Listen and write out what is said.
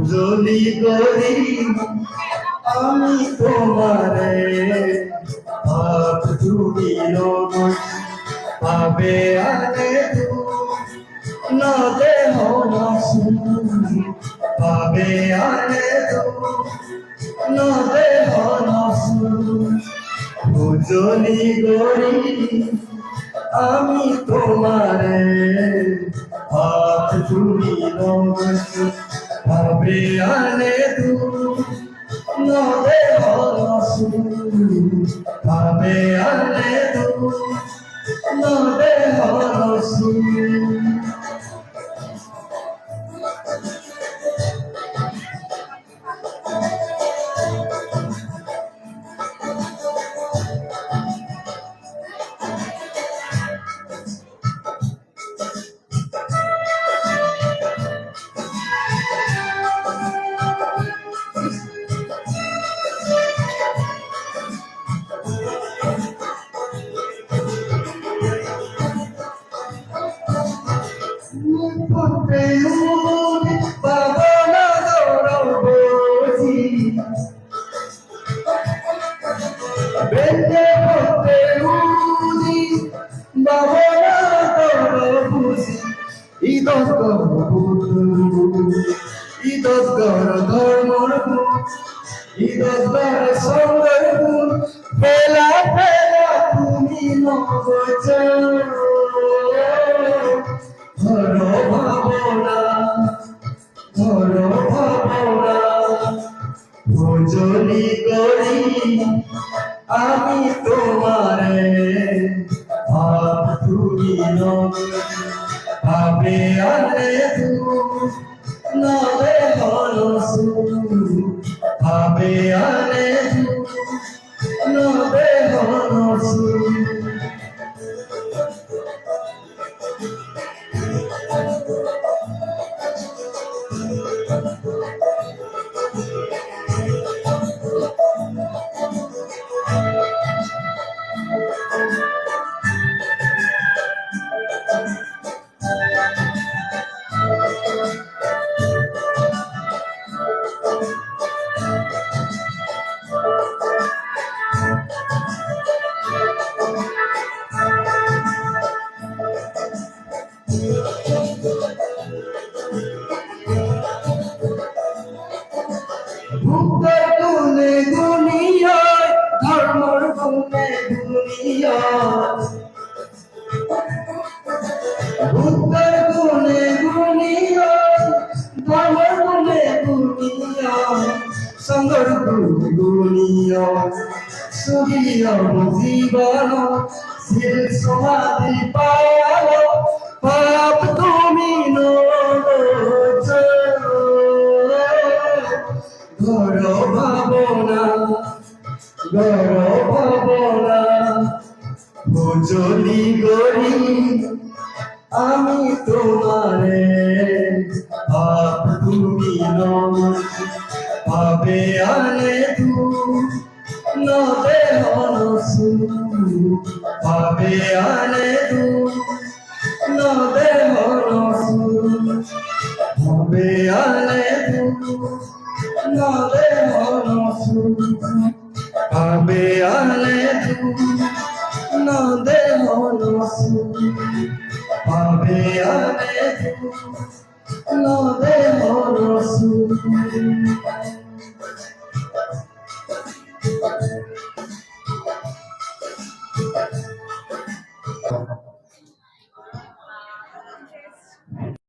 যদি করি আমি তোমারে হাত জুড়িল পাবে আনে না দেহ পাবে আনে না দেহ যদি করি আমি তোমারে হাত জুড়িল পাবে আনে নদে হরসু পাবে আনে নদে হরসু Pela pela তুমি নবচ ধরো ভাবনা ভোজনী করি আমি তোমারে হাত তুলিল ভাবে আনে নবে হরসু ভাবে আনে নবে হরসু ভুক্তর গুণে গুনিয়া ধর্মর গুণে গুনিয়া ভুক্তর গুণে গুনিয়া ধর্মর গুণে গুনিয়া সঙ্গর গুণে গুনিয়া সুগিয়া জীবন শিল সমাধি পায়ালো পাপ তুমি নড়ছ গৌর ভাবনা ভোজনী করি আমি তোমারে হাত তুলিল ভাবে আনে নবে হরসু ভাবে আনে নবে হরসু ভাবে আনে নবে হরসু ভাবে আনে নবে হরসু ভাবে আনে নবে হরসু